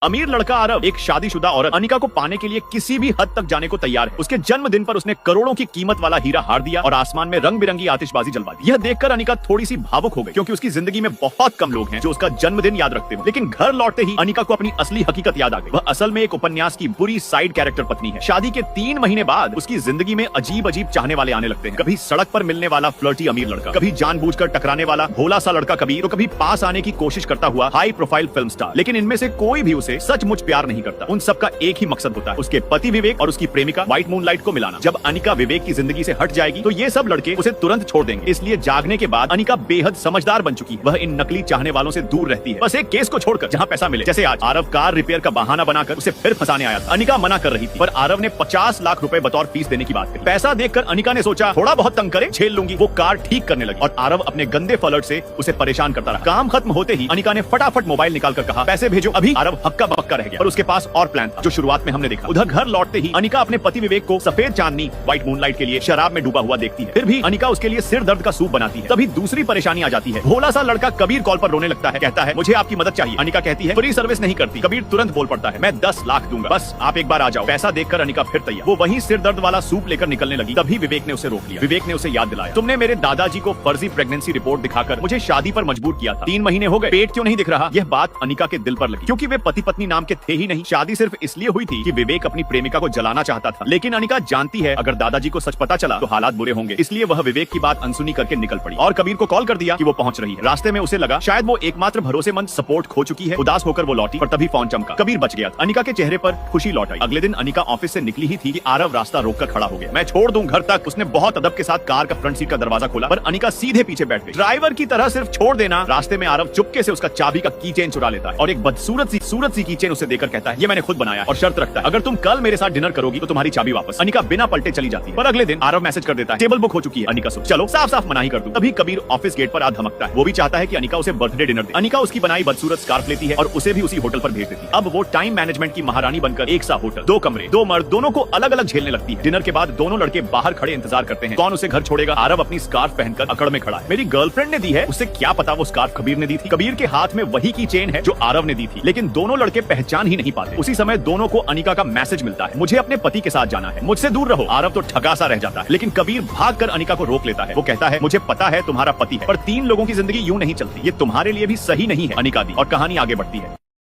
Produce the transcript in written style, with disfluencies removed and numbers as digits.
अमीर लड़का आरव एक शादीशुदा औरत अनिका को पाने के लिए किसी भी हद तक जाने को तैयार है। उसके जन्मदिन पर उसने करोड़ों की कीमत वाला हीरा हार दिया और आसमान में रंग बिरंगी आतिशबाजी जलवा दी। यह देखकर अनिका थोड़ी सी भावुक हो गई, क्योंकि उसकी जिंदगी में बहुत कम लोग हैं जो उसका जन्मदिन याद रखते हैं। लेकिन घर लौटते ही अनिका को अपनी असली हकीकत याद आ गई। वह असल में एक उपन्यास की बुरी साइड कैरेक्टर पत्नी है। शादी के 3 महीने बाद उसकी जिंदगी में अजीब अजीब चाहने वाले आने लगते हैं। कभी सड़क पर मिलने वाला फ्लर्टी अमीर लड़का, कभी जानबूझकर टकराने वाला भोला सा लड़का कबीर, तो कभी पास आने की कोशिश करता हुआ हाई प्रोफाइल फिल्म स्टार। लेकिन इनमें से कोई भी उसे सचमुच प्यार नहीं करता। उन सबका एक ही मकसद होता है, उसके पति विवेक और उसकी प्रेमिका व्हाइट मूनलाइट को मिलाना। जब अनिका विवेक की जिंदगी से हट जाएगी तो ये सब लड़के उसे तुरंत छोड़ देंगे। इसलिए जागने के बाद अनिका बेहद समझदार बन चुकी है। वह इन नकली चाहने वालों से दूर रहती है, बस एक केस को छोड़कर जहाँ पैसा मिले। जैसे आज आरव कार रिपेयर का बहाना बनाकर उसे फिर फंसाने आया था। अनिका मना कर रही थी, पर आरव ने 50 लाख रुपए बतौर फीस देने की बात कही। पैसा देखकर अनिका ने सोचा थोड़ा बहुत तंग करे, झेल लूंगी। वो कार ठीक करने लगी और आरव अपने गंदे फ्लर्ट से उसे परेशान करता रहा। काम खत्म होते ही अनिका ने फटाफट मोबाइल निकालकर कहा पैसे भेजो। अभी आरव हक्का बक्का रह गया, पर उसके पास और प्लान था जो शुरुआत में हमने देखा। उधर घर लौटते ही अनिका अपने पति विवेक को सफेद चांदनी व्हाइट मूनलाइट के लिए शराब में डूबा हुआ देखती है। फिर भी अनिका उसके लिए सिर दर्द का सूप बनाती है। तभी दूसरी परेशानी आ जाती है। भोला सा लड़का कबीर कॉल पर रोने लगता है, कहता है मुझे आपकी मदद चाहिए। अनिका कहती है फ्री सर्विस नहीं करती। कबीर तुरंत बोल पड़ता है मैं 10 लाख दूंगा, बस आप एक बार आ जाओ। पैसा देखकर अनिका फिर तैयार। वो वहीं सिर दर्द वाला सूप लेकर निकलने लगी। तभी विवेक ने उसे रोक लिया। विवेक ने उसे याद दिलाया तुमने मेरे दादाजी को फर्जी प्रेगनेंसी रिपोर्ट दिखाकर मुझे शादी पर मजबूर किया था। 3 महीने हो गए, पेट क्यों नहीं दिख रहा। यह बात अनिका के दिल पर लगी, क्योंकि वे पति पत्नी नाम के थे ही नहीं। शादी सिर्फ इसलिए हुई थी कि विवेक अपनी प्रेमिका को जलाना चाहता था। लेकिन अनिका जानती है अगर दादाजी को सच पता चला तो हालात बुरे होंगे। इसलिए वह विवेक की बात अनसुनी करके निकल पड़ी और कबीर को कॉल कर दिया कि वो पहुंच रही है। रास्ते में उसे लगा शायद वो एकमात्र भरोसेमंद सपोर्ट खो चुकी है। उदास होकर वो लौटी, पर तभी फोन चमका। कबीर बच गया। अनिका के चेहरे पर खुशी लौट आई। अगले दिन अनिका ऑफिस से निकली ही थी कि आरव रास्ता रोककर खड़ा हो गया। मैं छोड़ दूं घर तक। उसने बहुत अदब के साथ कार का फ्रंट सीट का दरवाजा खोला, पर अनिका सीधे पीछे बैठ गई। ड्राइवर की तरह सिर्फ छोड़ देना। रास्ते में आरव चुपके से उसका चाबी का की चेन चुरा लेता है और एक बदसूरत सी की चेन उसे देकर कहता है ये मैंने खुद बनाया और शर्त रखता है अगर तुम कल मेरे साथ डिनर करोगी तो तुम्हारी चाबी वापस। अनिका बिना पलटे चली जाती है। पर अगले दिन आरव मैसेज कर देता है टेबल बुक हो चुकी है। अनिका सोच चलो साफ साफ मना ही कर दूं। तभी कबीर ऑफिस गेट पर आ धमकता है। वो भी चाहता है कि अनिका उसे बर्थडे डिनर दे। अनिका उसकी बनाई बदसूरत स्कार्फ लेती है और उसे भी उसी होटल पर भेज देती है। अब वो टाइम मैनेजमेंट की महारानी बनकर एक सा होटल, 2 कमरे, 2 मर्द, दोनों को अलग अलग झेलने लगती है। डिनर के बाद दोनों लड़के बाहर खड़े इंतजार करते हैं कौन उसे घर छोड़ेगा। आरव अपनी स्कार्फ पहनकर अकड़ में खड़ा है। मेरी गर्लफ्रेंड ने दी है, उससे क्या पता वो स्कार्फ कबीर ने दी थी। कबीर के हाथ में वही की चेन है जो आरव ने दी थी, लेकिन दोनों लड़के पहचान ही नहीं पाते। उसी समय दोनों को अनिका का मैसेज मिलता है मुझे अपने पति के साथ जाना है, मुझसे दूर रहो। आरव तो ठगा सा रह जाता है, लेकिन कबीर भागकर अनिका को रोक लेता है। वो कहता है मुझे पता है तुम्हारा पति है, पर 3 लोगों की जिंदगी यूं नहीं चलती। ये तुम्हारे लिए भी सही नहीं है। अनिका दी और कहानी आगे बढ़ती है।